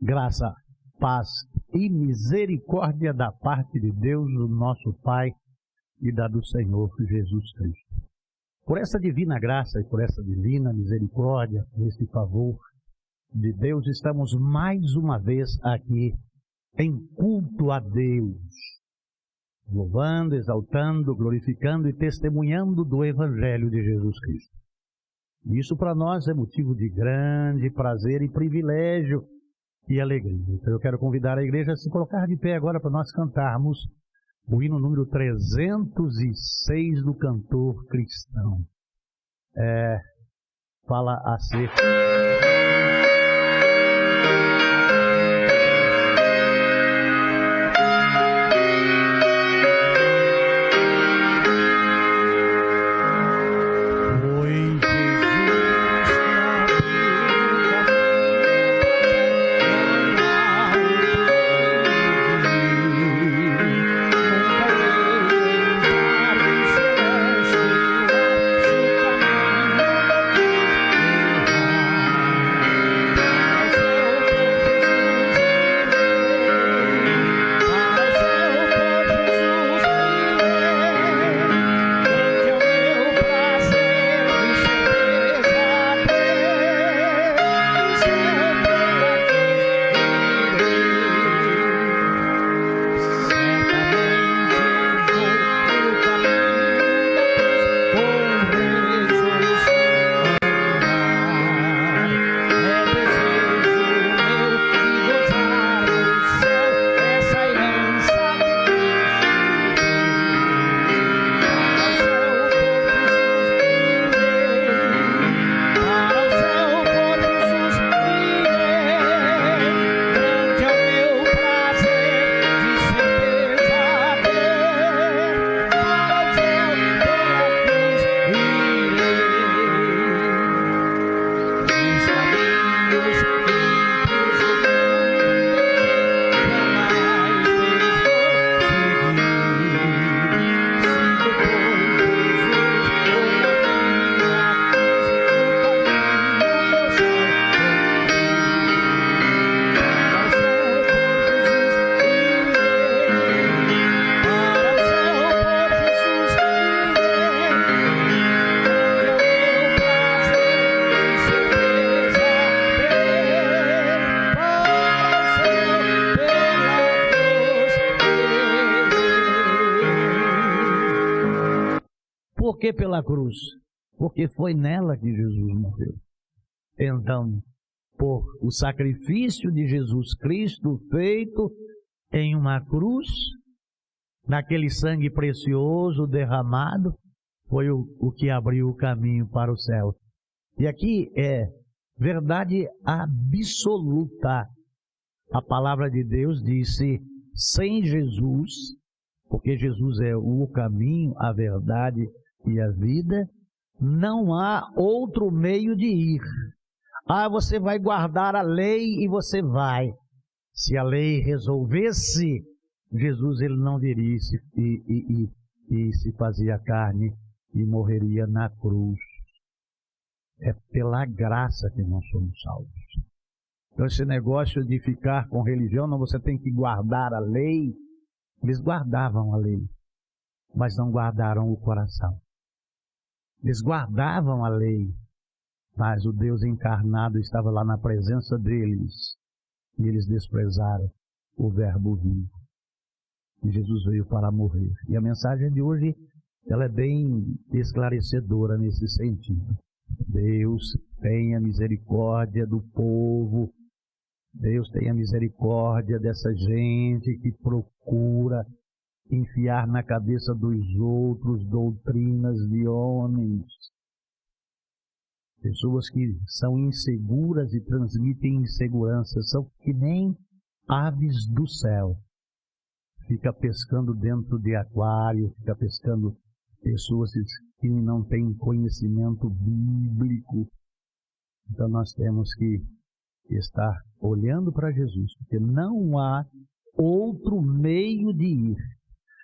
Graça, paz e misericórdia da parte de Deus, o nosso Pai, e da do Senhor Jesus Cristo. Por essa divina graça e por essa divina misericórdia, por esse favor de Deus, estamos mais uma vez aqui em culto a Deus, louvando, exaltando, glorificando e testemunhando do Evangelho de Jesus Cristo. Isso para nós é motivo de grande prazer e privilégio e alegria. Então eu quero convidar a igreja a se colocar de pé agora para nós cantarmos o hino número 306 do cantor cristão. Fala acerca... Por que pela cruz? Porque foi nela que Jesus morreu. Então, por o sacrifício de Jesus Cristo feito em uma cruz, naquele sangue precioso derramado, foi o que abriu o caminho para o céu. E aqui é verdade absoluta. A palavra de Deus disse, sem Jesus, porque Jesus é o caminho, a verdade e a vida, não há outro meio de ir. Você vai guardar a lei e você vai. Se a lei resolvesse, Jesus ele não viria e se fazia carne e morreria na cruz. É pela graça que nós somos salvos. Então esse negócio de ficar com religião, não, você tem que guardar a lei. Eles guardavam a lei, mas não guardaram o coração. Eles guardavam a lei, mas o Deus encarnado estava lá na presença deles e eles desprezaram o verbo vivo. E Jesus veio para morrer. E a mensagem de hoje, ela é bem esclarecedora nesse sentido. Deus tenha misericórdia do povo. Deus tenha misericórdia dessa gente que procura enfiar na cabeça dos outros doutrinas de homens. Pessoas que são inseguras e transmitem insegurança, são que nem aves do céu. Fica pescando dentro de aquário, fica pescando pessoas que não têm conhecimento bíblico. Então nós temos que estar olhando para Jesus, porque não há outro meio de ir.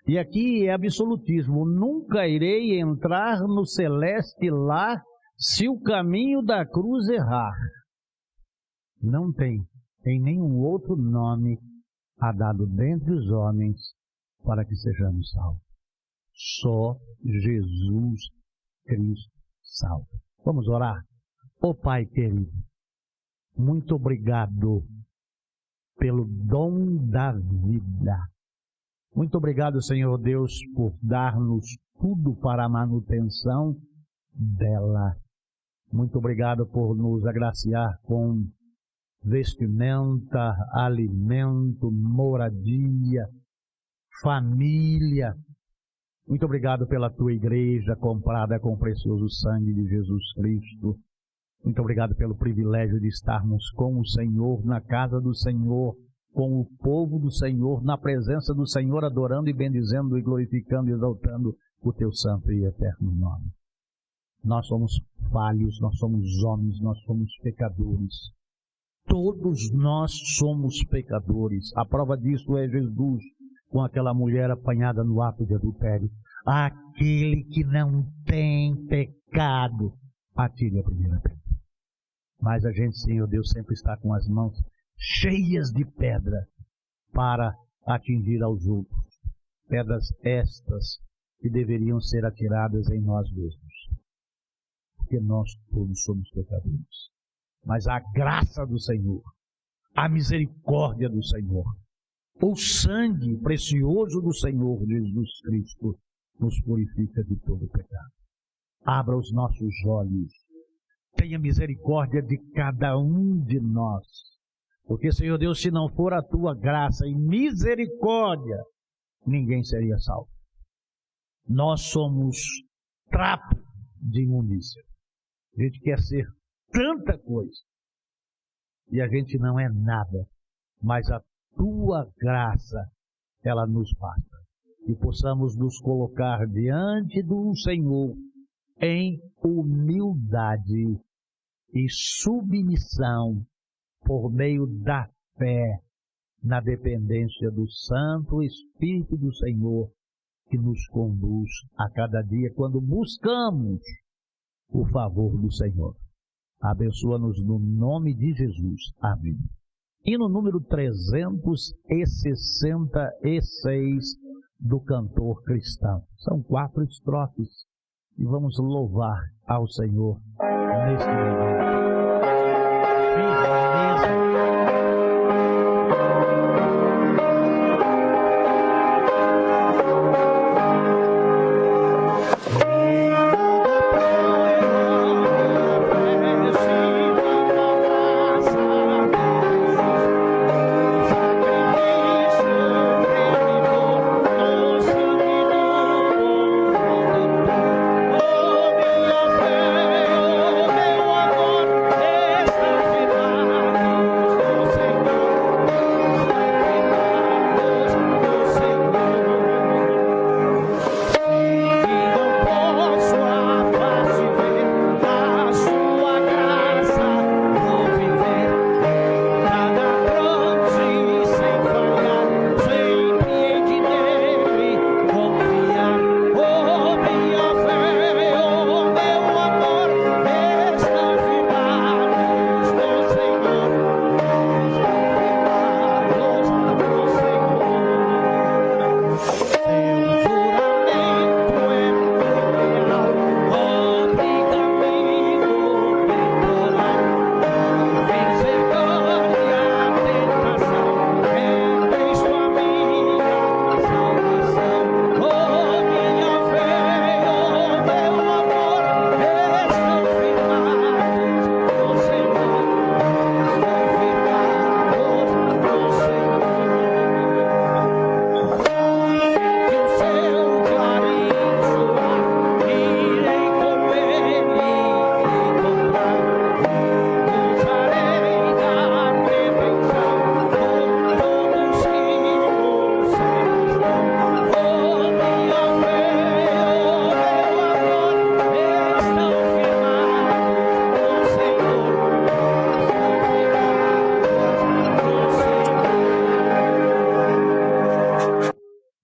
E aqui é absolutismo. Nunca irei entrar no celeste lar se o caminho da cruz errar. Não tem. em nenhum outro nome há dado dentre os homens para que sejamos salvos. Só Jesus Cristo salva. Vamos orar? Ó Pai querido, muito obrigado pelo dom da vida. Muito obrigado, Senhor Deus, por dar-nos tudo para a manutenção dela. Muito obrigado por nos agraciar com vestimenta, alimento, moradia, família. Muito obrigado pela tua igreja comprada com o precioso sangue de Jesus Cristo. Muito obrigado pelo privilégio de estarmos com o Senhor, na casa do Senhor, com o povo do Senhor, na presença do Senhor, adorando e bendizendo e glorificando e exaltando o teu santo e eterno nome. Nós somos falhos, nós somos homens, nós somos pecadores. Todos nós somos pecadores. A prova disso é Jesus, com aquela mulher apanhada no ato de adultério. Aquele que não tem pecado, atire a primeira pedra. Mas a gente, Senhor Deus, sempre está com as mãos cheias de pedra para atingir aos outros. Pedras estas que deveriam ser atiradas em nós mesmos. Porque nós todos somos pecadores. Mas a graça do Senhor, a misericórdia do Senhor, o sangue precioso do Senhor Jesus Cristo nos purifica de todo pecado. Abra os nossos olhos. Tenha misericórdia de cada um de nós. Porque, Senhor Deus, se não for a tua graça e misericórdia, ninguém seria salvo. Nós somos trapo de imundícia. A gente quer ser tanta coisa. E a gente não é nada. Mas a tua graça, ela nos basta. E possamos nos colocar diante do Senhor em humildade e submissão por meio da fé na dependência do Santo Espírito do Senhor que nos conduz a cada dia quando buscamos o favor do Senhor. Abençoa-nos no nome de Jesus. Amém. E no número 366 do cantor cristão. São 4 estrofes. E vamos louvar ao Senhor neste momento.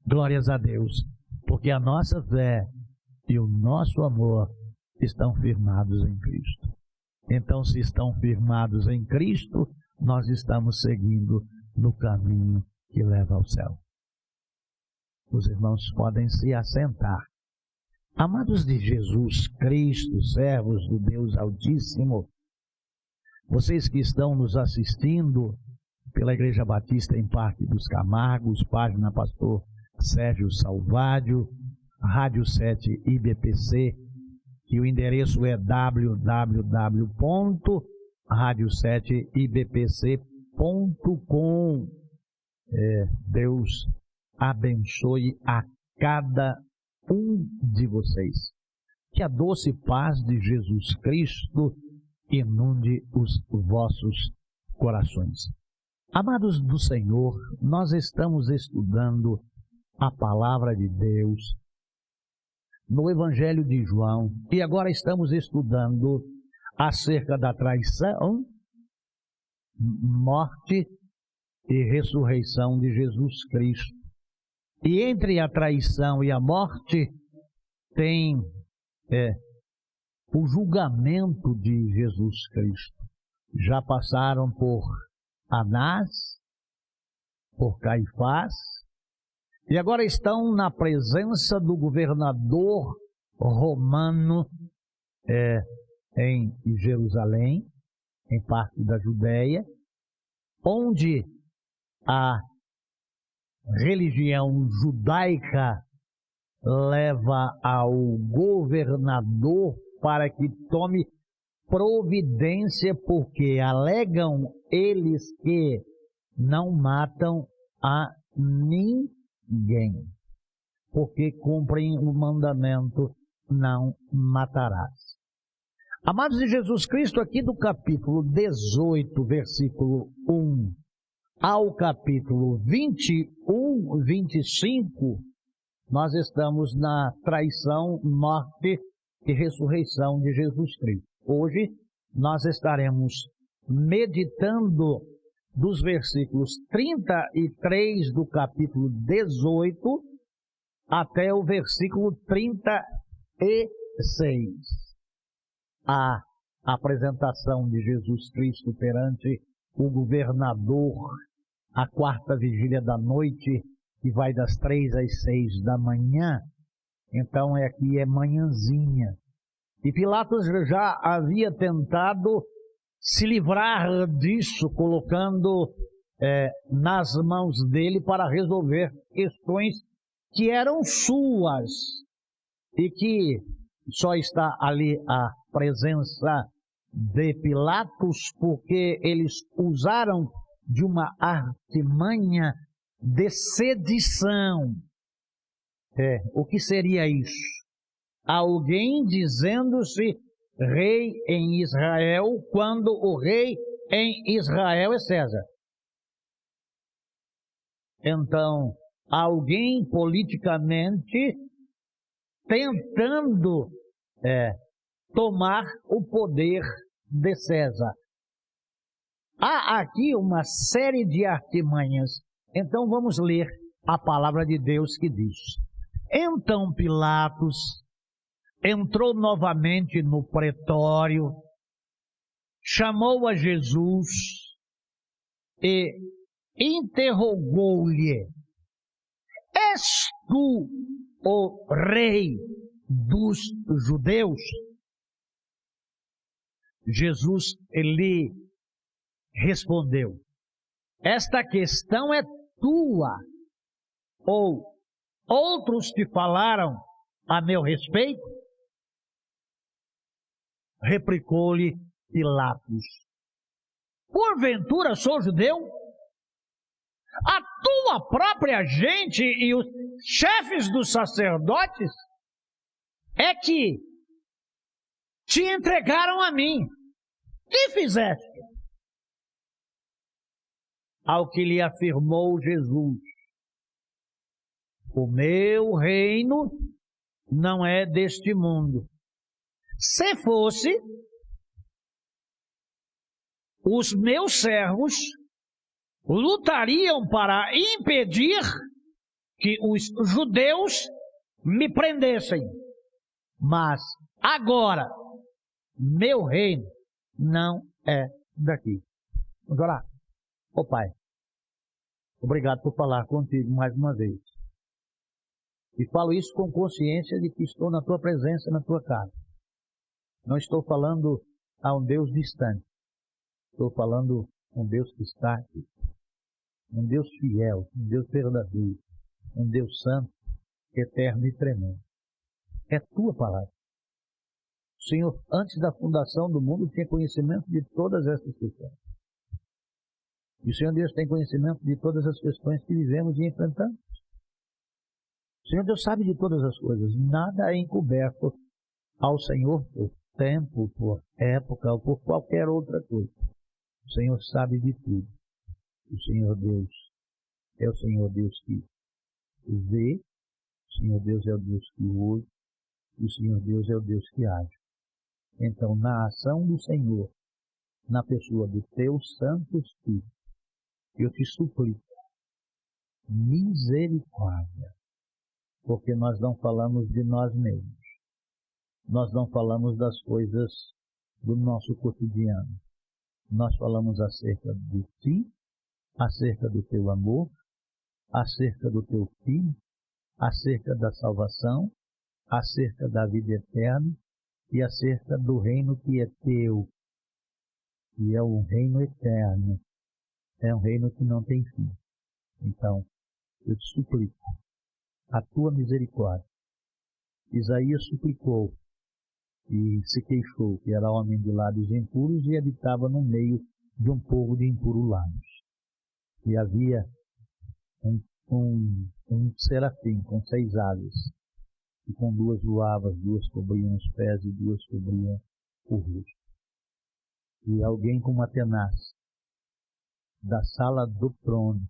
Glórias a Deus, porque a nossa fé e o nosso amor estão firmados em Cristo. Então, se estão firmados em Cristo, nós estamos seguindo no caminho que leva ao céu. Os irmãos podem se assentar. Amados de Jesus Cristo, servos do Deus Altíssimo, vocês que estão nos assistindo pela Igreja Batista em Parque dos Camargos, página Pastor Sérgio Salvádio, Rádio 7 IBPC, e o endereço é www.radio7ibpc.com. Deus abençoe a cada um de vocês. Que a doce paz de Jesus Cristo inunde os vossos corações. Amados do Senhor, nós estamos estudando a palavra de Deus no Evangelho de João e agora estamos estudando acerca da traição, morte e ressurreição de Jesus Cristo. E entre a traição e a morte tem o julgamento de Jesus Cristo. Já passaram por Anás, por Caifás, e agora estão na presença do governador romano em Jerusalém, em parte da Judéia, onde a religião judaica leva ao governador para que tome providência, porque alegam eles que não matam a ninguém, porque cumprem o mandamento: não matarás. Amados de Jesus Cristo, aqui do capítulo 18, versículo 1, ao capítulo 21, 25, nós estamos na traição, morte e ressurreição de Jesus Cristo. Hoje nós estaremos meditando dos versículos 33 do capítulo 18 até o versículo 36. A apresentação de Jesus Cristo perante o governador, a quarta vigília da noite, que vai das 3 às 6 da manhã. Então aqui é manhãzinha. E Pilatos já havia tentado se livrar disso, colocando nas mãos dele para resolver questões que eram suas e que só está ali a presença de Pilatos porque eles usaram de uma artimanha de sedição. O que seria isso? Alguém dizendo-se rei em Israel, quando o rei em Israel é César. Então, alguém politicamente tentando tomar o poder de César. Há aqui uma série de artimanhas. Então vamos ler a palavra de Deus que diz: Então Pilatos entrou novamente no pretório, chamou a Jesus e interrogou-lhe: És tu o rei dos judeus? Jesus lhe respondeu: Esta questão é tua, ou outros te falaram a meu respeito? Replicou-lhe Pilatos: Porventura sou judeu? A tua própria gente e os chefes dos sacerdotes é que te entregaram a mim. Que fizeste? Ao que lhe afirmou Jesus: O meu reino não é deste mundo. Se fosse, os meus servos lutariam para impedir que os judeus me prendessem. Mas agora, meu reino não é daqui. Vamos orar. Ô Pai, obrigado por falar contigo mais uma vez. E falo isso com consciência de que estou na tua presença, na tua casa. Não estou falando a um Deus distante. Estou falando a um Deus que está aqui. Um Deus fiel, um Deus verdadeiro, um Deus santo, eterno e tremendo. É tua palavra. O Senhor, antes da fundação do mundo, tinha conhecimento de todas essas questões. E o Senhor Deus tem conhecimento de todas as questões que vivemos e enfrentamos. O Senhor Deus sabe de todas as coisas. Nada é encoberto ao Senhor por tempo, por época ou por qualquer outra coisa. O Senhor sabe de tudo. O Senhor Deus é o Senhor Deus que vê, o Senhor Deus é o Deus que ouve, e o Senhor Deus é o Deus que age. Então, na ação do Senhor, na pessoa do teu Santo Espírito, eu te suplico, misericórdia, porque nós não falamos de nós mesmos. Nós não falamos das coisas do nosso cotidiano. Nós falamos acerca de ti, acerca do teu amor, acerca do teu Filho, acerca da salvação, acerca da vida eterna e acerca do reino que é teu, que é um reino eterno, é um reino que não tem fim. Então, eu te suplico, a tua misericórdia. Isaías suplicou e se queixou que era homem de lábios impuros e habitava no meio de um povo de impuros lábios. E havia um serafim com 6 aves, e com 2 voava, 2 cobriam os pés e 2 cobriam o rosto. E alguém com uma tenaz, da sala do trono,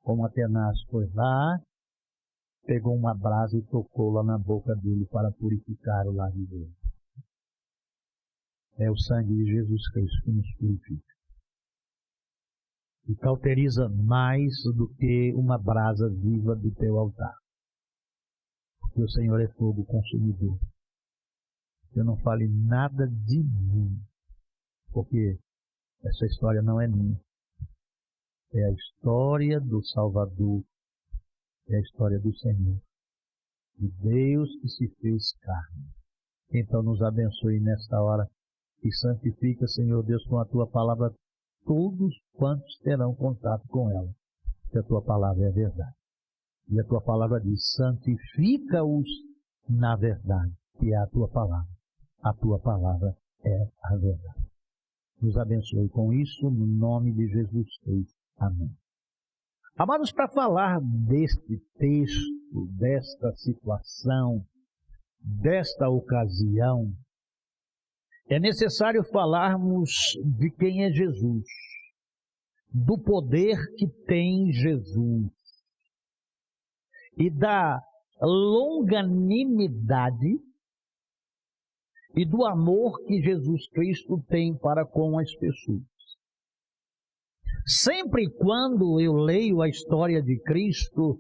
com uma tenaz foi lá, pegou uma brasa e tocou lá na boca dele para purificar o lábio dele. É o sangue de Jesus Cristo que nos purifica. E cauteriza mais do que uma brasa viva do teu altar. Porque o Senhor é fogo consumidor. Eu não fale nada de mim, porque essa história não é minha. É a história do Salvador, é a história do Senhor, de Deus que se fez carne. Então nos abençoe nesta hora e santifica, Senhor Deus, com a tua palavra todos quantos terão contato com ela, porque a tua palavra é a verdade. E a tua palavra diz, santifica-os na verdade, que é a tua palavra. A tua palavra é a verdade. Nos abençoe com isso, no nome de Jesus Cristo. Amém. Amados, para falar deste texto, desta situação, desta ocasião, é necessário falarmos de quem é Jesus, do poder que tem Jesus e da longanimidade e do amor que Jesus Cristo tem para com as pessoas. Sempre quando eu leio a história de Cristo,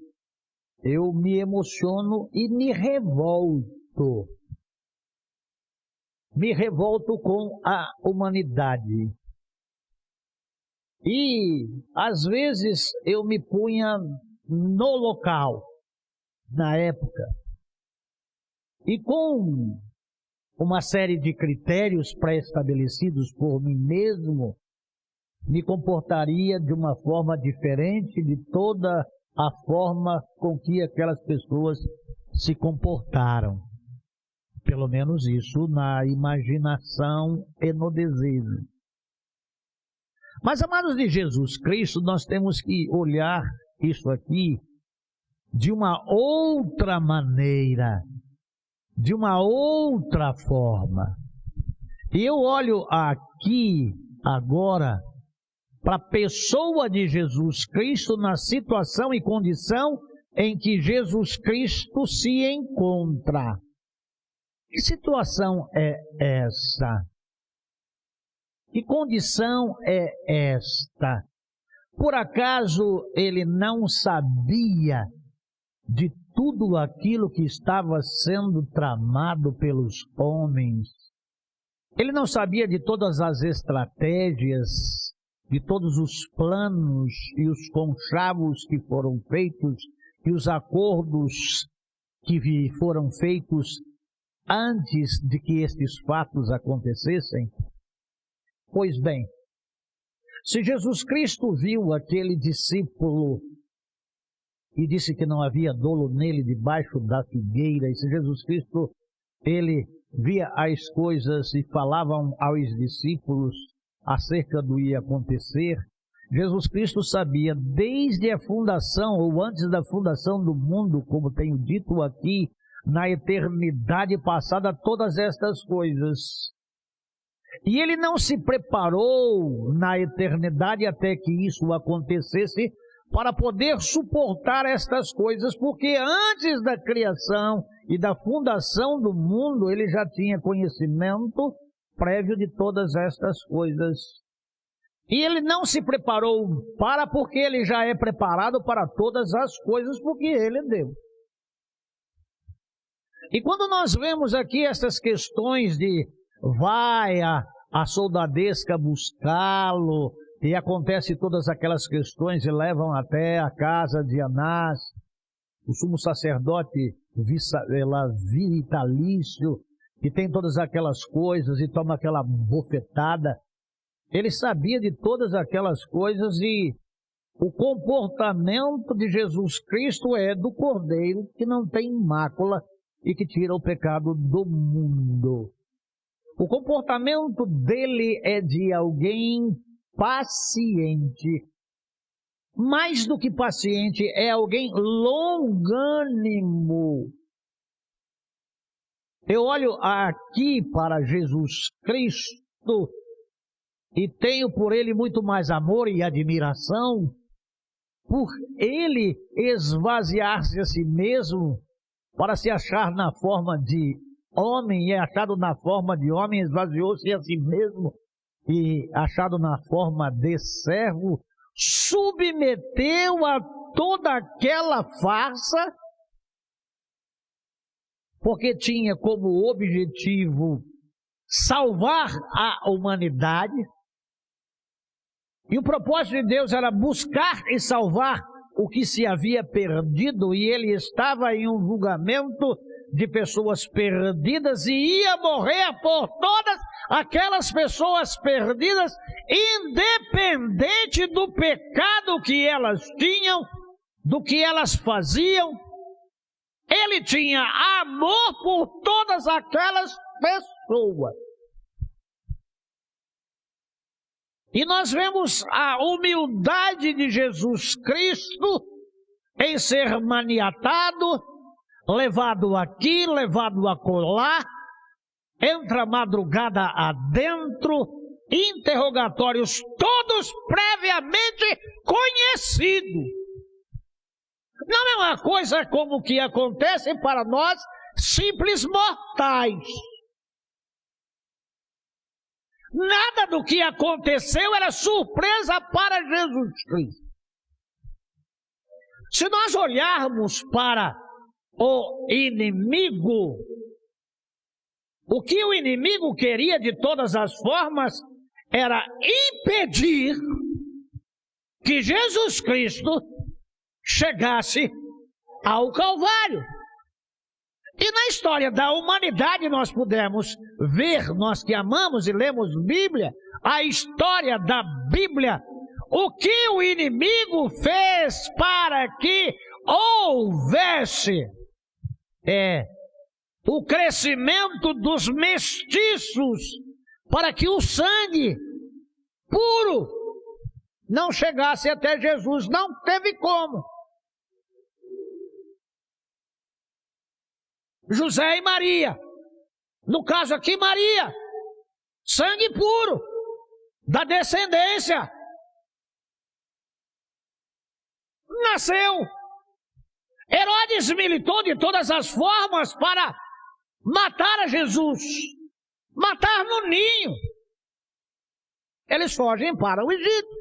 eu me emociono e me revolto. Me revolto com a humanidade. E, às vezes, eu me punha no local, na época, e com uma série de critérios pré-estabelecidos por mim mesmo, me comportaria de uma forma diferente de toda a forma com que aquelas pessoas se comportaram. Pelo menos isso na imaginação e no desejo. Mas, amados de Jesus Cristo, nós temos que olhar isso aqui de uma outra maneira, de uma outra forma. E eu olho aqui, agora, para a pessoa de Jesus Cristo na situação e condição em que Jesus Cristo se encontra. Que situação é essa? Que condição é esta? Por acaso ele não sabia de tudo aquilo que estava sendo tramado pelos homens? Ele não sabia de todas as estratégias de todos os planos e os conchavos que foram feitos e os acordos que foram feitos antes de que estes fatos acontecessem? Pois bem, se Jesus Cristo viu aquele discípulo e disse que não havia dolo nele debaixo da figueira, e se Jesus Cristo, ele via as coisas e falavam aos discípulos acerca do que ia acontecer, Jesus Cristo sabia desde a fundação, ou antes da fundação do mundo, como tenho dito aqui, na eternidade passada, todas estas coisas. E ele não se preparou na eternidade até que isso acontecesse para poder suportar estas coisas, porque antes da criação e da fundação do mundo, ele já tinha conhecimento prévio de todas estas coisas. E ele não se preparou porque ele já é preparado para todas as coisas, porque ele é Deus. E quando nós vemos aqui essas questões de vai a soldadesca buscá-lo, e acontece todas aquelas questões e levam até a casa de Anás, o sumo sacerdote vitalício, que tem todas aquelas coisas e toma aquela bofetada. Ele sabia de todas aquelas coisas e o comportamento de Jesus Cristo é do Cordeiro que não tem mácula e que tira o pecado do mundo. O comportamento dele é de alguém paciente. Mais do que paciente, é alguém longânimo. Eu olho aqui para Jesus Cristo e tenho por ele muito mais amor e admiração, por ele esvaziar-se a si mesmo para se achar na forma de homem, e achado na forma de homem, esvaziou-se a si mesmo e achado na forma de servo, submeteu a toda aquela farsa, porque tinha como objetivo salvar a humanidade, e o propósito de Deus era buscar e salvar o que se havia perdido, e ele estava em um julgamento de pessoas perdidas e ia morrer por todas aquelas pessoas perdidas, independente do pecado que elas tinham, do que elas faziam. Ele tinha amor por todas aquelas pessoas. E nós vemos a humildade de Jesus Cristo em ser maniatado, levado aqui, levado acolá, entra a madrugada adentro, interrogatórios todos previamente conhecidos. Não é uma coisa como que acontece para nós, simples mortais. Nada do que aconteceu era surpresa para Jesus Cristo. Se nós olharmos para o inimigo, o que o inimigo queria de todas as formas era impedir que Jesus Cristo chegasse ao Calvário. E na história da humanidade nós pudemos ver, nós que amamos e lemos Bíblia, a história da Bíblia, o que o inimigo fez para que houvesse o crescimento dos mestiços, para que o sangue puro não chegasse até Jesus. Não teve como. José e Maria, no caso aqui Maria, sangue puro, da descendência, nasceu. Herodes militou de todas as formas para matar a Jesus, matar no ninho. Eles fogem para o Egito.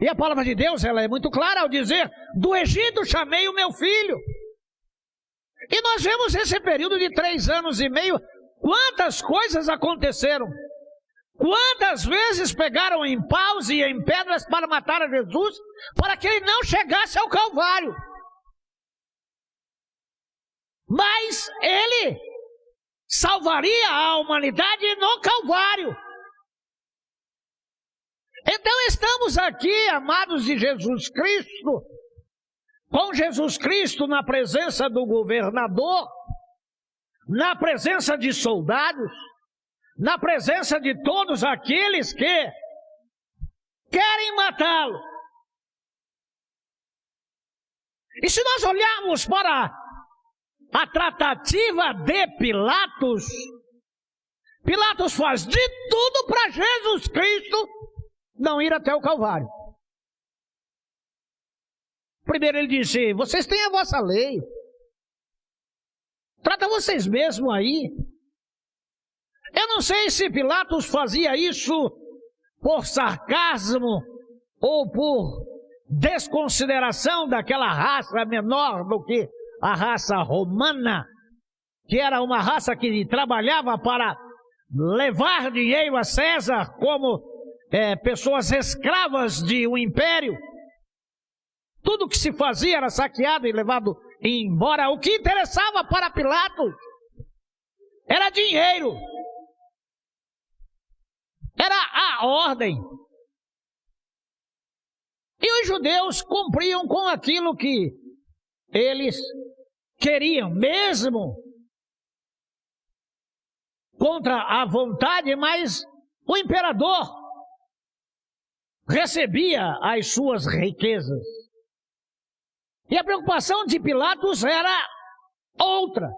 E a palavra de Deus, ela é muito clara ao dizer: do Egito chamei o meu filho. E nós vemos esse período de 3 anos e meio, quantas coisas aconteceram. Quantas vezes pegaram em paus e em pedras para matar a Jesus, para que ele não chegasse ao Calvário. Mas ele salvaria a humanidade no Calvário. Então estamos aqui, amados de Jesus Cristo, com Jesus Cristo na presença do governador, na presença de soldados, na presença de todos aqueles que querem matá-lo. E se nós olharmos para a tratativa de Pilatos, Pilatos faz de tudo para Jesus Cristo não ir até o Calvário. Primeiro ele disse: vocês têm a vossa lei, trata vocês mesmos aí. Eu não sei se Pilatos fazia isso por sarcasmo ou por desconsideração daquela raça menor do que a raça romana, que era uma raça que trabalhava para levar dinheiro a César como pessoas escravas de um império. Tudo que se fazia era saqueado e levado embora. O que interessava para Pilatos era dinheiro, era a ordem. E os judeus cumpriam com aquilo que eles queriam, mesmo contra a vontade, mas o imperador recebia as suas riquezas. E a preocupação de Pilatos era outra.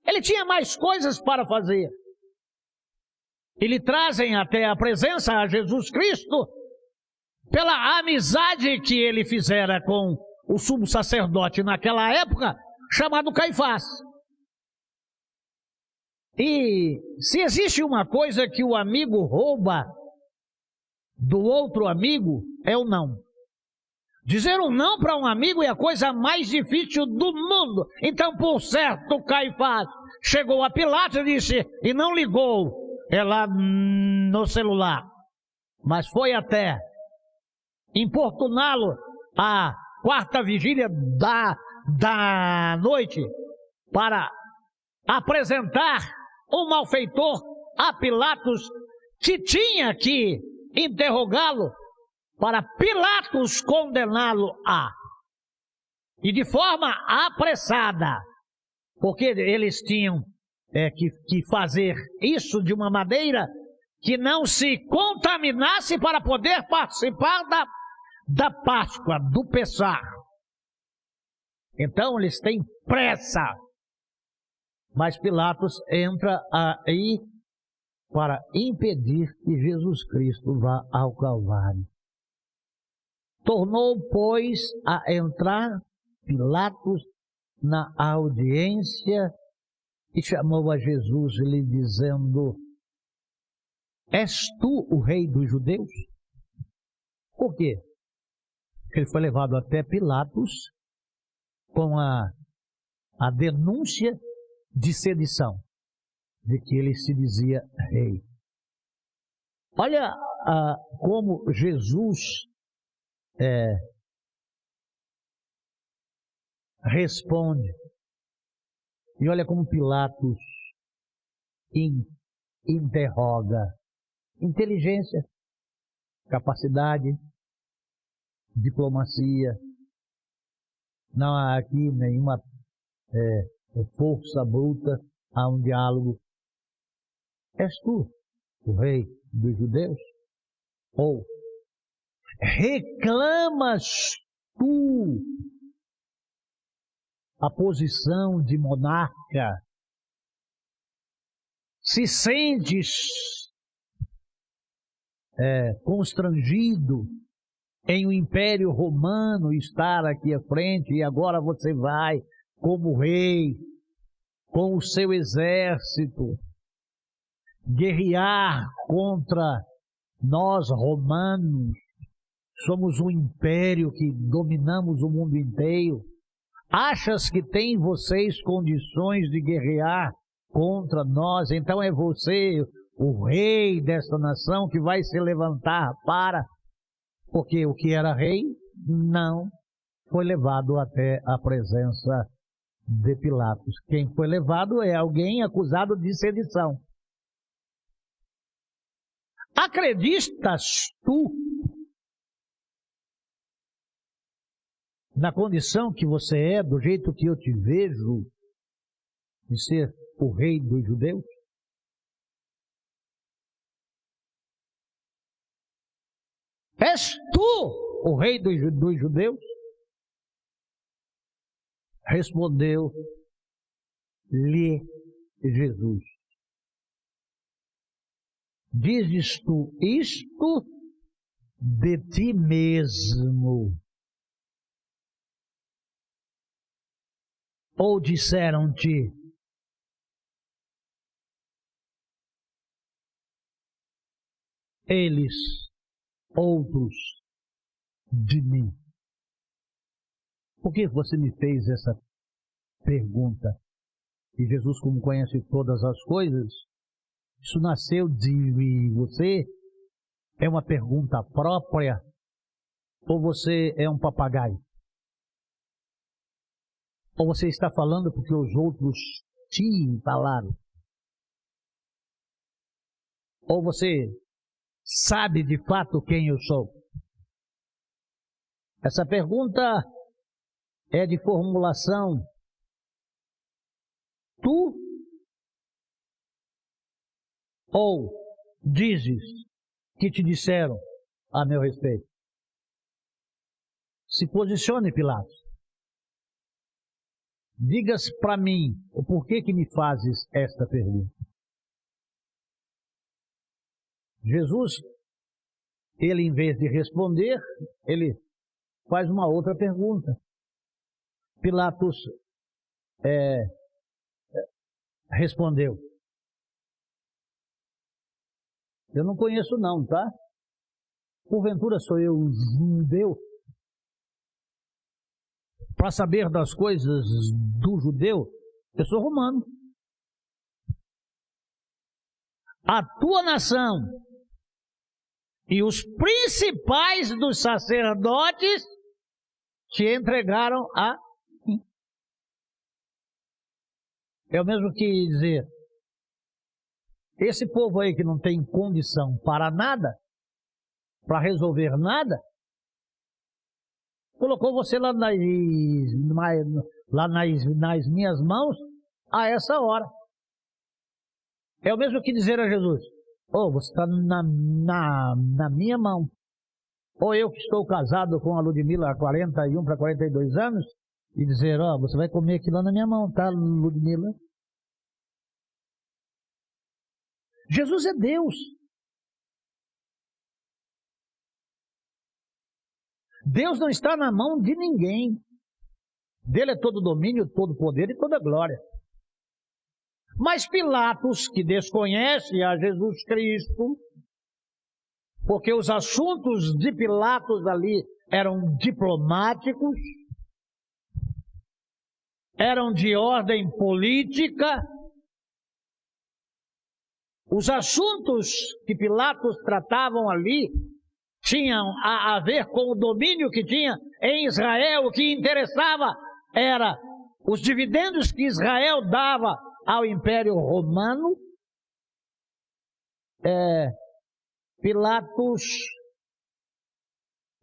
Ele tinha mais coisas para fazer. E lhe trazem até a presença a Jesus Cristo pela amizade que ele fizera com o sumo sacerdote naquela época, chamado Caifás. E se existe uma coisa que o amigo rouba do outro amigo, é o não. Dizer um não para um amigo é a coisa mais difícil do mundo. Então, por certo, Caifás chegou a Pilatos e disse, e não ligou ela no celular, mas foi até importuná-lo à quarta vigília da noite para apresentar um malfeitor a Pilatos, que tinha que interrogá-lo para Pilatos condená-lo e de forma apressada, porque eles tinham que fazer isso de uma maneira que não se contaminasse para poder participar da Páscoa, do Pessar. Então eles têm pressa, mas Pilatos entra aí para impedir que Jesus Cristo vá ao Calvário. Tornou, pois, a entrar Pilatos na audiência e chamou a Jesus, lhe dizendo, és tu o rei dos judeus? Por quê? Porque ele foi levado até Pilatos com a denúncia de sedição, de que ele se dizia rei. Olha como Jesus responde. E olha como Pilatos interroga. Inteligência, capacidade, diplomacia. Não há aqui nenhuma força bruta, há um diálogo. És tu o rei dos judeus? Ou reclamas tu a posição de monarca? Se sentes constrangido em o Império Romano estar aqui à frente e agora você vai como rei, com o seu exército, guerrear contra nós romanos. Somos um império que dominamos o mundo inteiro. Achas que tem vocês condições de guerrear contra nós? Então é você o rei desta nação que vai se levantar para... Porque o que era rei não foi levado até a presença de Pilatos. Quem foi levado é alguém acusado de sedição. Acreditas tu na condição que você é, do jeito que eu te vejo, de ser o rei dos judeus? És tu o rei dos judeus? Respondeu-lhe Jesus: dizes tu isto de ti mesmo? Ou disseram-te eles outros de mim? Por que você me fez essa pergunta? E Jesus, como conhece todas as coisas, isso nasceu de você? É uma pergunta própria? Ou você é um papagaio? Ou você está falando porque os outros te falaram? Ou você sabe de fato quem eu sou? Essa pergunta é de formulação tu ou dizes que te disseram a meu respeito? Se posicione, Pilatos. Digas para mim o porquê que me fazes esta pergunta. Jesus, ele em vez de responder, ele faz uma outra pergunta. Pilatos respondeu: eu não conheço não, tá? Porventura sou eu um judeu? Para saber das coisas do judeu, eu sou romano. A tua nação e os principais dos sacerdotes te entregaram a mim. É o mesmo que dizer, esse povo aí que não tem condição para nada, para resolver nada, colocou você lá nas minhas mãos a essa hora. É o mesmo que dizer a Jesus, você está na minha mão. Ou eu que estou casado com a Ludmila há 41 para 42 anos, e dizer, você vai comer aqui lá na minha mão, tá, Ludmila? Jesus é Deus. Deus não está na mão de ninguém. Dele é todo domínio, todo poder e toda glória. Mas Pilatos, que desconhece a Jesus Cristo, porque os assuntos de Pilatos ali eram diplomáticos, eram de ordem política. Os assuntos que Pilatos tratavam ali tinham a ver com o domínio que tinha em Israel. O que interessava era os dividendos que Israel dava ao Império Romano. Pilatos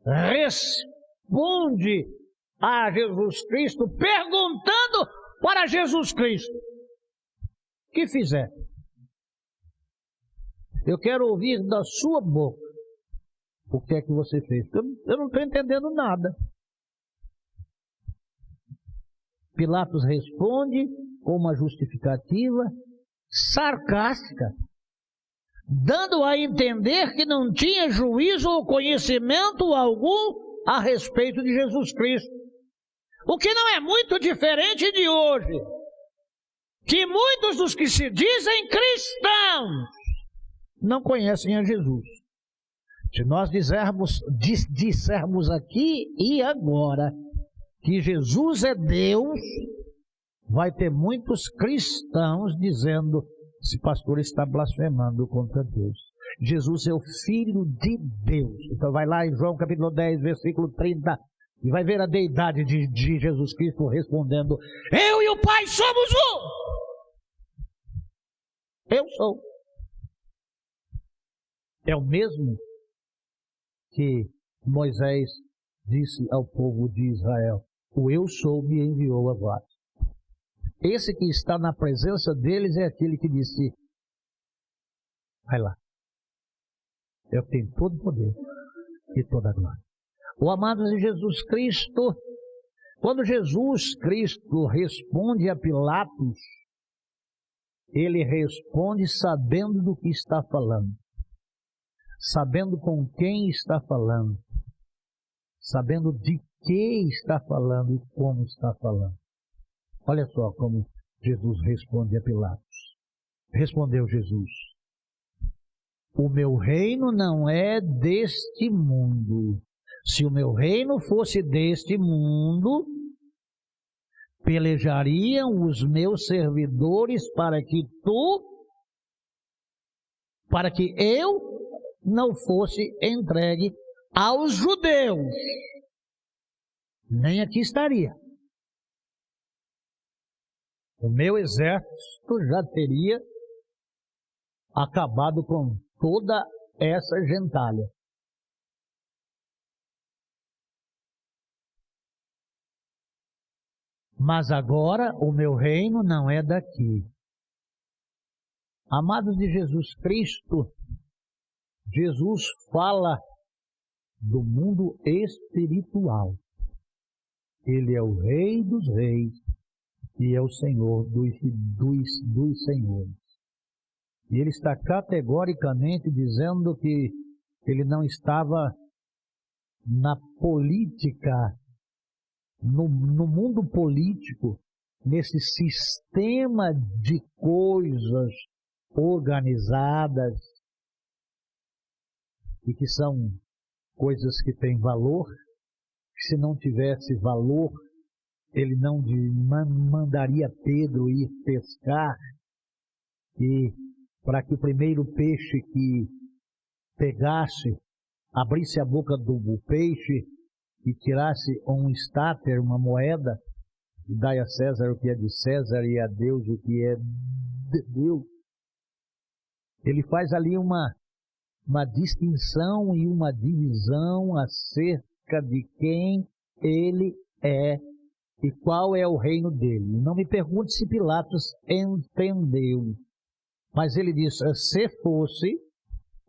responde a Jesus Cristo, perguntando para Jesus Cristo: o que fizer? Eu quero ouvir da sua boca o que é que você fez. Eu não estou entendendo nada. Pilatos responde com uma justificativa sarcástica, dando a entender que não tinha juízo ou conhecimento algum a respeito de Jesus Cristo. O que não é muito diferente de hoje, que muitos dos que se dizem cristãos não conhecem a Jesus. Se nós dissermos aqui e agora que Jesus é Deus, vai ter muitos cristãos dizendo esse pastor está blasfemando contra Deus. Jesus é o Filho de Deus. Então vai lá em João capítulo 10, versículo 30, e vai ver a deidade de Jesus Cristo respondendo: eu e o Pai somos um. Eu sou. É o mesmo que Moisés disse ao povo de Israel: o eu sou me enviou a vós. Esse que está na presença deles é aquele que disse: vai lá, eu tenho todo o poder e toda a glória. O amado de Jesus Cristo, quando Jesus Cristo responde a Pilatos, ele responde sabendo do que está falando, sabendo com quem está falando, sabendo de que está falando e como está falando. Olha só como Jesus responde a Pilatos. Respondeu Jesus: o meu reino não é deste mundo. Se o meu reino fosse deste mundo, pelejariam os meus servidores para que eu não fosse entregue aos judeus. Nem aqui estaria. O meu exército já teria acabado com toda essa gentalha. Mas agora o meu reino não é daqui. Amados de Jesus Cristo, Jesus fala do mundo espiritual. Ele é o Rei dos Reis e é o Senhor dos Senhores. E ele está categoricamente dizendo que ele não estava na política, no mundo político, nesse sistema de coisas organizadas e que são coisas que têm valor, que se não tivesse valor, ele não mandaria Pedro ir pescar, e para que o primeiro peixe que pegasse, abrisse a boca do peixe e tirasse um estáter, uma moeda, e dai a César o que é de César e a Deus o que é de Deus. Ele faz ali uma distinção e uma divisão acerca de quem ele é e qual é o reino dele. Não me pergunte se Pilatos entendeu, mas ele diz: se fosse,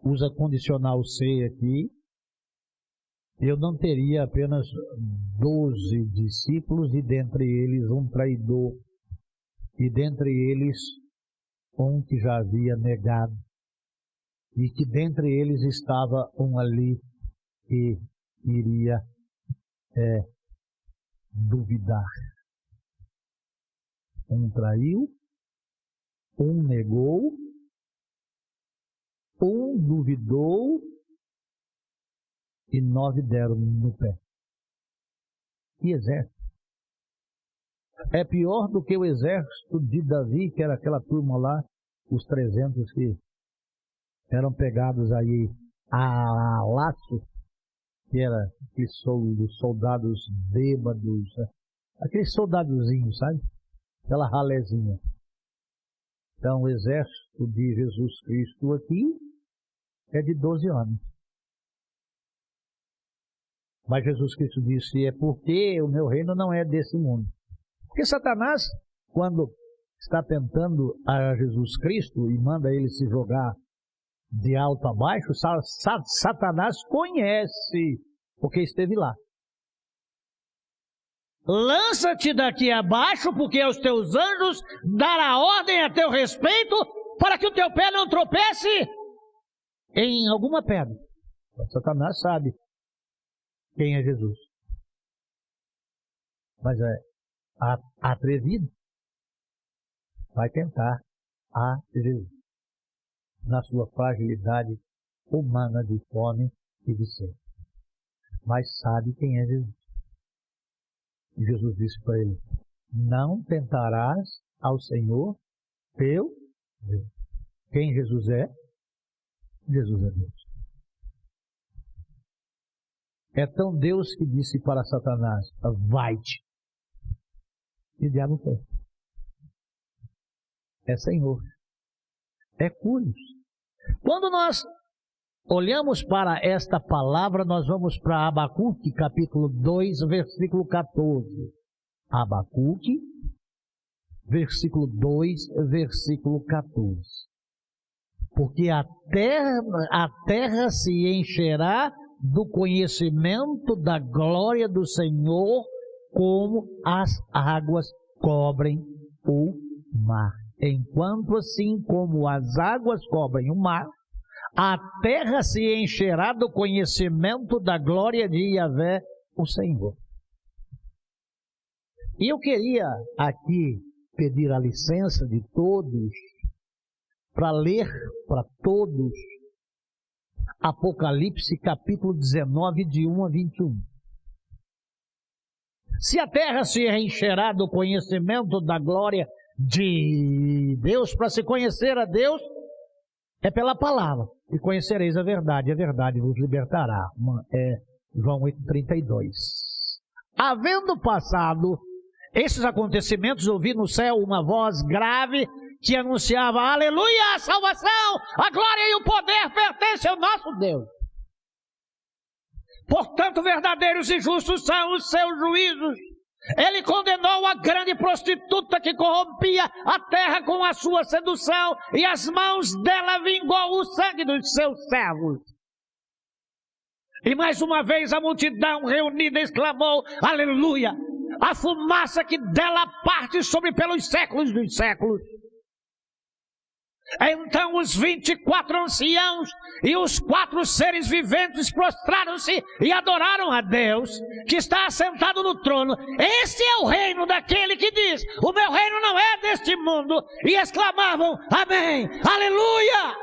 usa condicional C aqui, eu não teria apenas 12 discípulos, e dentre eles um traidor, e dentre eles um que já havia negado, e que dentre eles estava um ali que iria duvidar. Um traiu, um negou, um duvidou e 9 deram no pé. Que exército! É pior do que o exército de Davi, que era aquela turma lá, os 300 que eram pegados aí a laço, que era aqueles soldados bêbados, aqueles soldadozinhos, sabe? Aquela ralezinha. Então o exército de Jesus Cristo aqui é de 12 homens. Mas Jesus Cristo disse: é porque o meu reino não é desse mundo. Porque Satanás, quando está tentando a Jesus Cristo e manda ele se jogar de alto a baixo, Satanás conhece, porque esteve lá. Lança-te daqui abaixo, porque aos teus anjos dará ordem a teu respeito, para que o teu pé não tropece em alguma pedra. Satanás sabe quem é Jesus. Mas atrevido vai tentar a Jesus na sua fragilidade humana de fome e de sede. Mas sabe quem é Jesus. E Jesus disse para ele: não tentarás ao Senhor teu Deus. Quem Jesus é? Jesus é Deus. É tão Deus que disse para Satanás: vai-te. E o diabo foi. É Senhor. É Curios. Quando nós olhamos para esta palavra, nós vamos para Abacuque, capítulo 2, versículo 14. Abacuque, versículo 2, versículo 14. Porque a terra se encherá do conhecimento da glória do Senhor, como as águas cobrem o mar. Enquanto assim como as águas cobrem o mar, a terra se encherá do conhecimento da glória de Yahvé, o Senhor. E eu queria aqui pedir a licença de todos para ler para todos Apocalipse capítulo 19, de 1 a 21. Se a terra se encherá do conhecimento da glória de Deus, para se conhecer a Deus, é pela palavra. E conhecereis a verdade vos libertará. João 8,32. Havendo passado esses acontecimentos, ouvi no céu uma voz grave que anunciava: aleluia, a salvação, a glória e o poder pertencem ao nosso Deus. Portanto, verdadeiros e justos são os seus juízos. Ele condenou a grande prostituta que corrompia a terra com a sua sedução, e as mãos dela vingou o sangue dos seus servos. E mais uma vez a multidão reunida exclamou: aleluia! A fumaça que dela parte sobre pelos séculos dos séculos. Então os 24 anciãos e os 4 seres viventes prostraram-se e adoraram a Deus, que está assentado no trono. Este é o reino daquele que diz: o meu reino não é deste mundo. E exclamavam: amém, aleluia!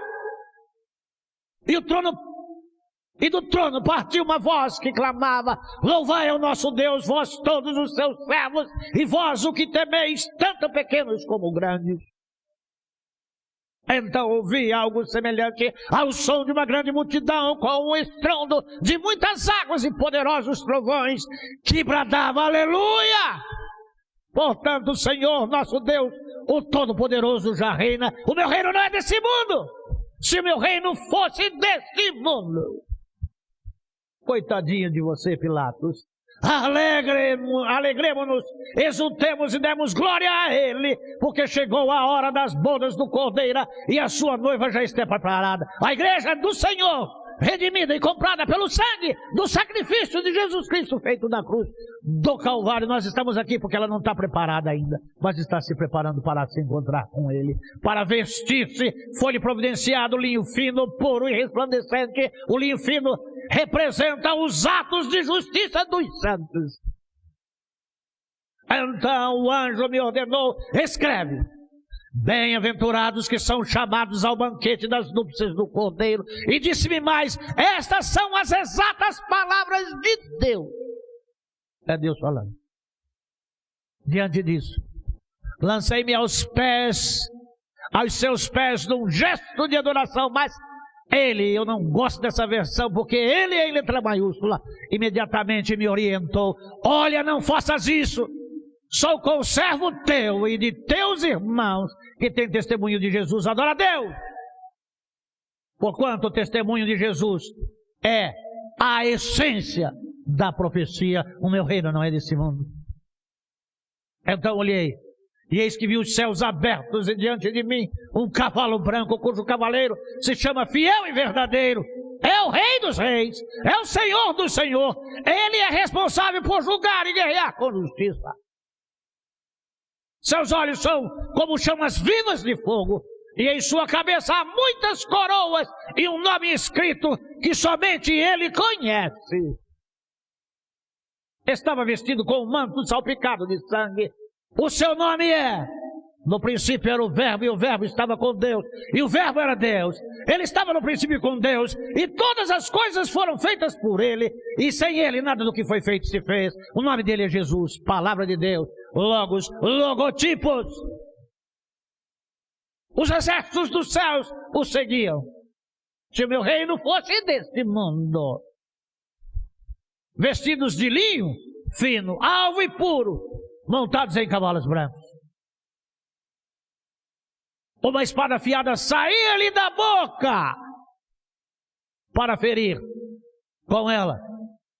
E do trono partiu uma voz que clamava: louvai ao nosso Deus, vós todos os seus servos, e vós o que temeis, tanto pequenos como grandes. Então ouvi algo semelhante ao som de uma grande multidão, com um estrondo de muitas águas e poderosos trovões, que bradava: aleluia! Portanto, o Senhor nosso Deus, o Todo-Poderoso, já reina. O meu reino não é desse mundo. Se o meu reino fosse deste mundo. Coitadinho de você, Pilatos. Alegremos-nos, exultemos e demos glória a Ele, porque chegou a hora das bodas do Cordeiro e a sua noiva já está preparada. A igreja do Senhor, redimida e comprada pelo sangue do sacrifício de Jesus Cristo feito na cruz do Calvário. Nós estamos aqui porque ela não está preparada ainda, mas está se preparando para se encontrar com Ele, para vestir-se. Foi-lhe providenciado linho fino, puro e resplandecente. O linho fino representa os atos de justiça dos santos. Então o anjo me ordenou: escreve: bem-aventurados que são chamados ao banquete das núpcias do Cordeiro. E disse-me mais: estas são as exatas palavras de Deus. É Deus falando. Diante disso, lancei-me aos seus pés num gesto de adoração. Mas eu não gosto dessa versão, porque ele é em letra maiúscula. Imediatamente me orientou: olha, não faças isso. Sou conservo teu e de teus irmãos que tem testemunho de Jesus. Adora a Deus. Porquanto o testemunho de Jesus é a essência da profecia. O meu reino não é desse mundo. Então olhei, e eis que vi os céus abertos, e diante de mim um cavalo branco, cujo cavaleiro se chama Fiel e Verdadeiro. É o Rei dos Reis, é o Senhor do Senhor. Ele é responsável por julgar e guerrear com justiça. Seus olhos são como chamas vivas de fogo, e em sua cabeça há muitas coroas e um nome escrito que somente ele conhece. Estava vestido com um manto salpicado de sangue. O seu nome é: no princípio era o Verbo, e o Verbo estava com Deus, e o Verbo era Deus. Ele estava no princípio com Deus, e todas as coisas foram feitas por Ele, e sem Ele nada do que foi feito se fez. O nome dele é Jesus, Palavra de Deus, Logos, Logotipos. Os exércitos dos céus o seguiam. Se o meu reino fosse deste mundo, vestidos de linho fino, alvo e puro, montados em cavalos brancos. Uma espada afiada saía-lhe da boca para ferir com ela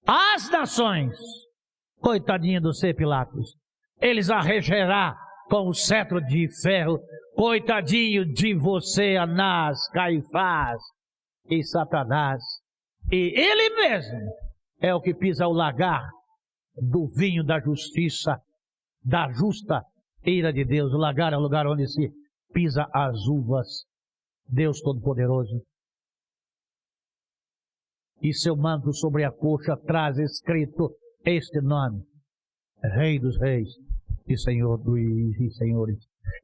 as nações. Coitadinho do ser Pilatos, eles a regerá com o cetro de ferro. Coitadinho de você, Anás, Caifás e Satanás. E ele mesmo é o que pisa o lagar do vinho da justiça, da justa ira de Deus. O lagar é o lugar onde se pisa as uvas. Deus Todo-Poderoso. E seu manto sobre a coxa traz escrito este nome: Rei dos Reis e Senhor dos Senhores.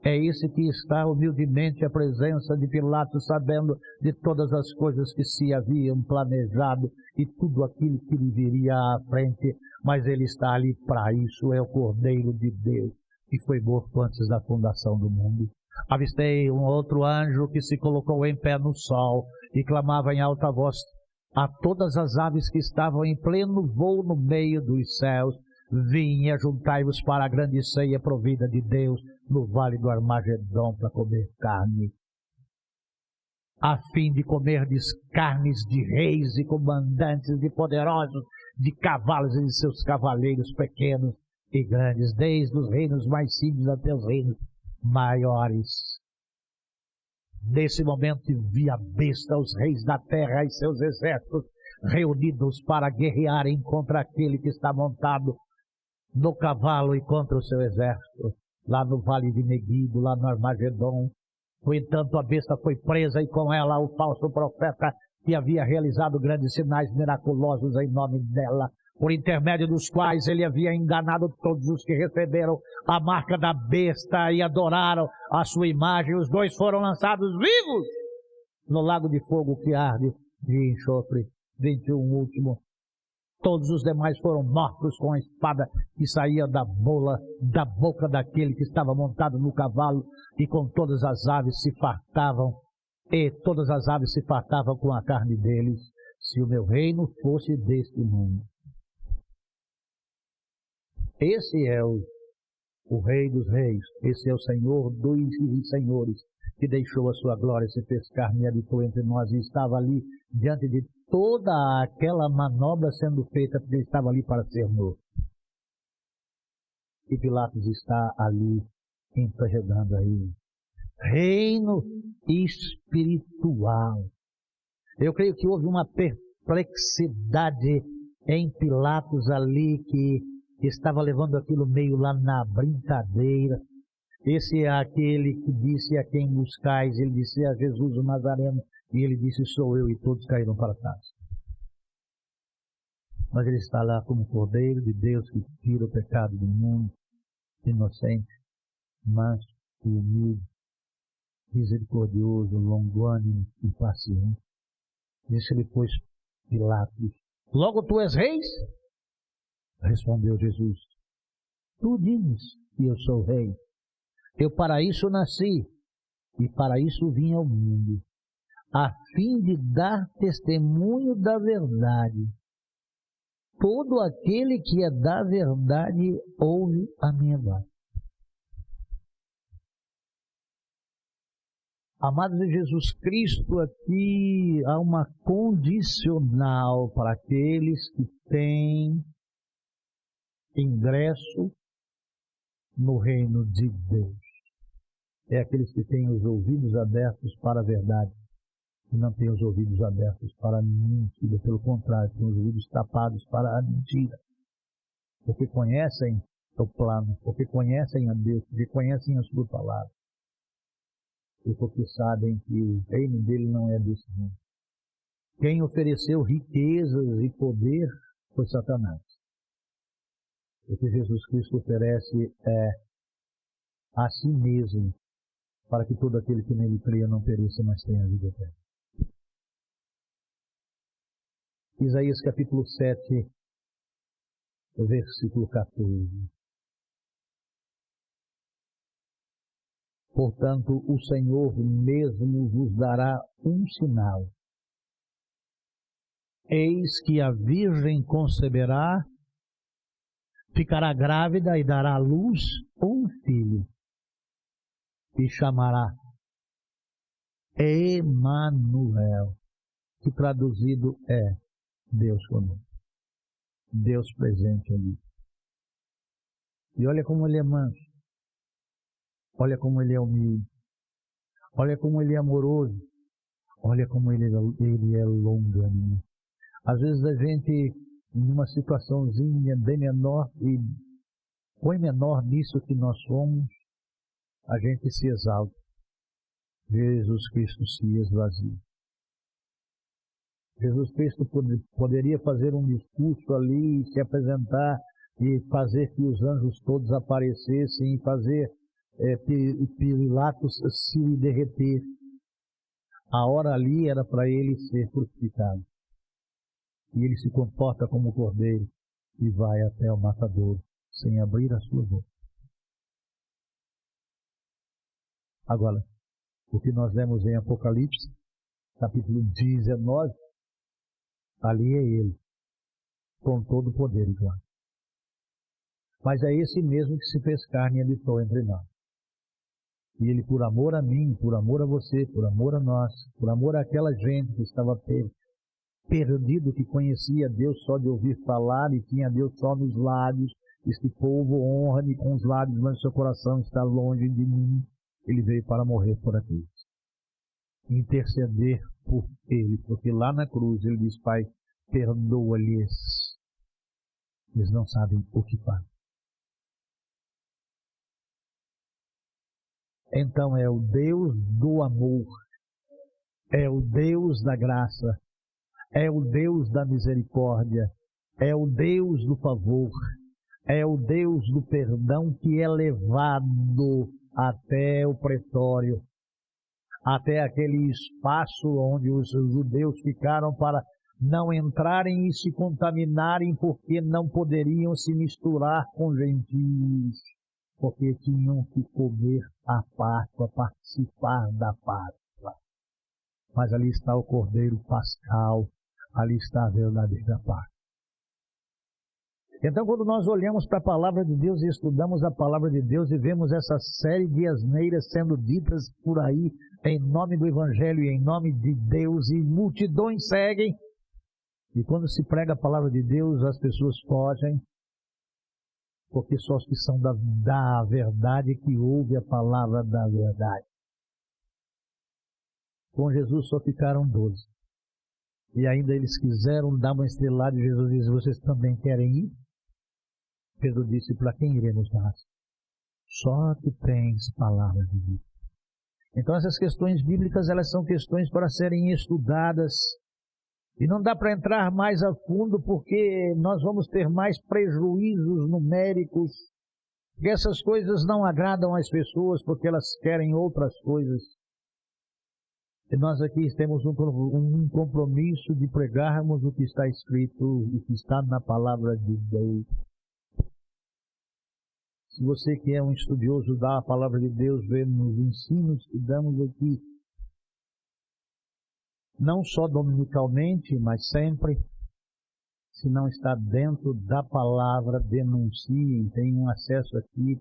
É esse que está humildemente à presença de Pilatos, sabendo de todas as coisas que se haviam planejado e tudo aquilo que lhe viria à frente, mas ele está ali para isso. É o Cordeiro de Deus que foi morto antes da fundação do mundo. Avistei um outro anjo que se colocou em pé no sol e clamava em alta voz a todas as aves que estavam em pleno voo no meio dos céus: vinde e ajuntai-vos para a grande ceia provida de Deus no vale do Armagedom, para comer carne, a fim de comerdes carnes de reis e comandantes, de poderosos, de cavalos e de seus cavaleiros pequenos e grandes, desde os reinos mais simples até os reinos maiores. Nesse momento vi a besta, os reis da terra e seus exércitos reunidos para guerrearem contra aquele que está montado no cavalo e contra o seu exército, lá no vale de Megido, lá no Armagedom. No entanto, a besta foi presa e com ela o falso profeta que havia realizado grandes sinais miraculosos em nome dela, por intermédio dos quais ele havia enganado todos os que receberam a marca da besta e adoraram a sua imagem. Os dois foram lançados vivos no lago de fogo que arde de enxofre. 21 último. Todos os demais foram mortos com a espada que saía da boca daquele que estava montado no cavalo, e com todas as aves se fartavam, e todas as aves se fartavam com a carne deles. Se o meu reino fosse deste mundo. Esse é o Rei dos Reis, esse é o Senhor dos Senhores, que deixou a sua glória, se fez carne e habitou entre nós, e estava ali diante de toda aquela manobra sendo feita, porque ele estava ali para ser morto. E Pilatos está ali encarregando aí reino espiritual. Eu creio que houve uma perplexidade em Pilatos ali, que estava levando aquilo meio lá na brincadeira. Esse é aquele que disse: a quem buscais? Ele disse: a Jesus o Nazareno. E ele disse: sou eu. E todos caíram para trás. Mas ele está lá como Cordeiro de Deus que tira o pecado do mundo, inocente, manso e humilde, misericordioso, longânimo e paciente. Disse-lhe, pois, Pilatos: logo tu és rei? Respondeu Jesus: tu dizes que eu sou rei. Eu para isso nasci e para isso vim ao mundo, a fim de dar testemunho da verdade. Todo aquele que é da verdade ouve a minha voz. Amados de Jesus Cristo, aqui há uma condicional para aqueles que têm ingresso no reino de Deus. É aqueles que têm os ouvidos abertos para a verdade e não têm os ouvidos abertos para a mentira. Pelo contrário, têm os ouvidos tapados para a mentira. Porque conhecem o plano, porque conhecem a Deus, porque conhecem a sua palavra. E porque sabem que o reino dele não é desse mundo. Quem ofereceu riquezas e poder foi Satanás. O que Jesus Cristo oferece é a si mesmo, para que todo aquele que nele creia não pereça, mas tenha vida eterna. Isaías capítulo 7, versículo 14. Portanto, o Senhor mesmo vos dará um sinal. Eis que a virgem conceberá, ficará grávida e dará à luz um filho, e chamará Emanuel, que traduzido é Deus conosco, Deus presente ali. E olha como ele é manso, olha como ele é humilde, olha como ele é amoroso, olha como ele é longânimo. Às vezes a gente, numa situaçãozinha bem menor, e põe menor nisso que nós somos, a gente se exalta. Jesus Cristo se esvazia. Jesus Cristo poderia fazer um discurso ali, se apresentar e fazer que os anjos todos aparecessem e fazer Pilatos se derreter. A hora ali era para ele ser crucificado. E ele se comporta como o cordeiro e vai até o matador sem abrir a sua boca. Agora, o que nós lemos em Apocalipse, capítulo 19, ali é ele, com todo o poder e glória. Mas é esse mesmo que se fez carne e habitou entre nós. E ele, por amor a mim, por amor a você, por amor a nós, por amor àquela gente que estava perdido, que conhecia Deus só de ouvir falar e tinha Deus só nos lábios, este povo honra-me com os lábios, mas seu coração está longe de mim. Ele veio para morrer por aqueles. Interceder por ele, porque lá na cruz ele diz: Pai, perdoa-lhes, eles não sabem o que fazem. Então é o Deus do amor, é o Deus da graça, é o Deus da misericórdia, é o Deus do favor, é o Deus do perdão que é levado até o pretório, até aquele espaço onde os judeus ficaram para não entrarem e se contaminarem, porque não poderiam se misturar com gentios, porque tinham que comer a Páscoa, participar da Páscoa. Mas ali está o Cordeiro Pascal, ali está a verdadeira Páscoa. Então, quando nós olhamos para a palavra de Deus e estudamos a palavra de Deus e vemos essa série de asneiras sendo ditas por aí, em nome do Evangelho e em nome de Deus, e multidões seguem, e quando se prega a palavra de Deus, as pessoas fogem, porque só os que são da verdade que ouvem a palavra da verdade. Com Jesus só ficaram 12. E ainda eles quiseram dar uma estrelada e Jesus disse: vocês também querem ir? Pedro disse: para quem iremos nós? Só tu tens palavra de vida. Então essas questões bíblicas, elas são questões para serem estudadas. E não dá para entrar mais a fundo, porque nós vamos ter mais prejuízos numéricos. Porque essas coisas não agradam às pessoas, porque elas querem outras coisas. E nós aqui temos um compromisso de pregarmos o que está escrito, o que está na palavra de Deus. Se você que é um estudioso da palavra de Deus, vê nos ensinos que damos aqui, não só dominicalmente, mas sempre, se não está dentro da palavra, denunciem, tem um acesso aqui,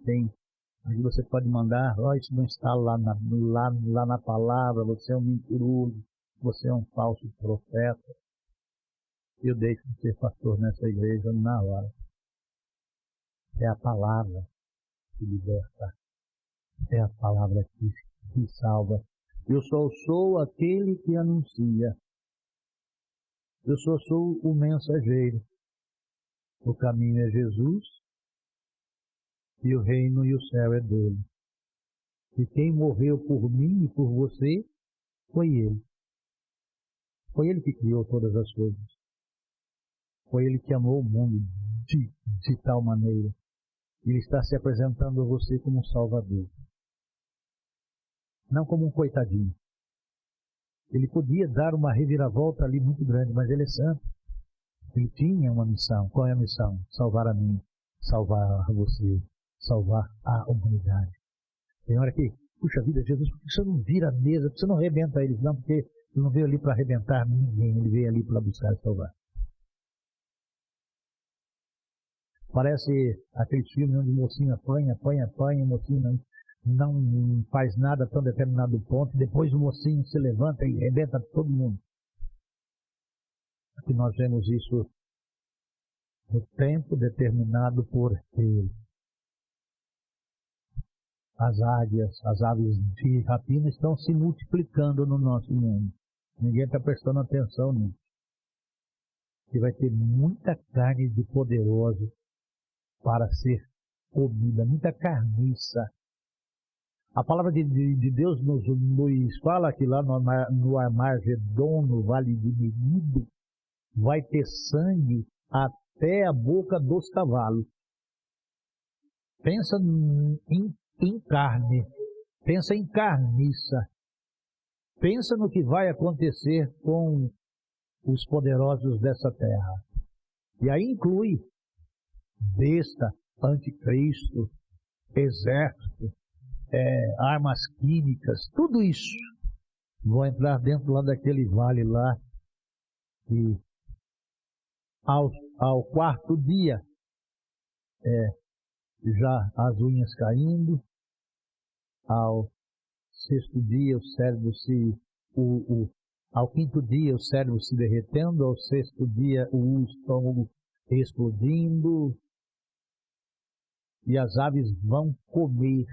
aí você pode mandar: isso não está lá na palavra, você é um mentiroso, você é um falso profeta. Eu deixo de ser pastor nessa igreja na hora. É a palavra que liberta, é a palavra que salva. Eu só sou aquele que anuncia. Eu só sou o mensageiro. O caminho é Jesus, e o reino e o céu é dele. E quem morreu por mim e por você foi ele. Foi ele que criou todas as coisas. Foi ele que amou o mundo de tal maneira. Ele está se apresentando a você como um Salvador. Não como um coitadinho. Ele podia dar uma reviravolta ali muito grande, mas ele é santo. Ele tinha uma missão. Qual é a missão? Salvar a mim, salvar a você, salvar a humanidade. Tem hora que puxa vida, Jesus, por que você não vira a mesa? Por que você não arrebenta eles? Não, porque ele não veio ali para arrebentar ninguém, ele veio ali para buscar e salvar. Parece aquele filme onde o mocinho apanha, o mocinho não faz nada até um determinado ponto, depois o mocinho se levanta e arrebenta todo mundo. Aqui nós vemos isso no tempo determinado por ele. As águias, as aves de rapina estão se multiplicando no nosso mundo. Ninguém está prestando atenção nisso. E vai ter muita carne de poderoso para ser comida, muita carniça. A palavra de Deus nos fala que lá no Armagedon, no Vale de Megido, vai ter sangue até a boca dos cavalos. Pensa em carne, pensa em carniça, pensa no que vai acontecer com os poderosos dessa terra. E aí inclui besta, anticristo, exército, armas químicas, tudo isso vão entrar dentro lá daquele vale lá, e ao quarto dia, já as unhas caindo, ao sexto dia o cérebro ao quinto dia o cérebro se derretendo, ao sexto dia o estômago explodindo, e as aves vão comer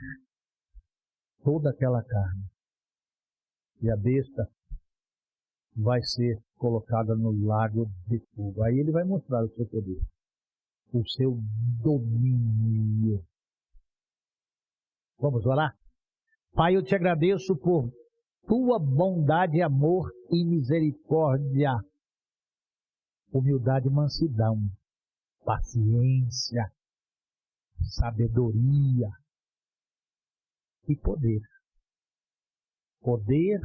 toda aquela carne. E a besta vai ser colocada no lago de fogo. Aí ele vai mostrar o seu poder, o seu domínio. Vamos orar? Pai, eu te agradeço por tua bondade, amor e misericórdia, humildade, mansidão, paciência, sabedoria e poder. Poder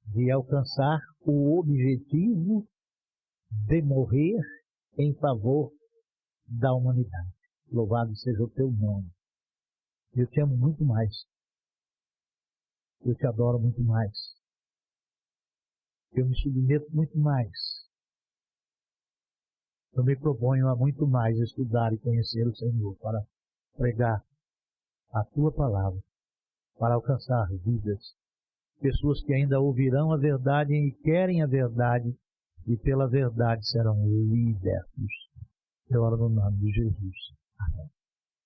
de alcançar o objetivo de morrer em favor da humanidade. Louvado seja o teu nome. Eu te amo muito mais. Eu te adoro muito mais. Eu me submeto muito mais. Eu me proponho a muito mais estudar e conhecer o Senhor para pregar a tua palavra, para alcançar vidas. Pessoas que ainda ouvirão a verdade e querem a verdade, e pela verdade serão libertos. Eu oro no nome de Jesus. Amém.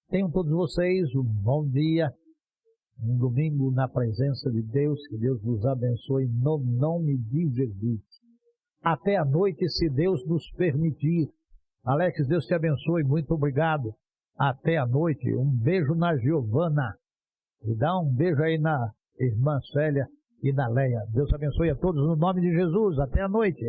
Tenham todos vocês um bom dia, um domingo na presença de Deus. Que Deus vos abençoe no nome de Jesus. Até a noite, se Deus nos permitir. Alex, Deus te abençoe. Muito obrigado. Até a noite. Um beijo na Giovana. E dá um beijo aí na irmã Célia e na Leia. Deus abençoe a todos no nome de Jesus. Até a noite.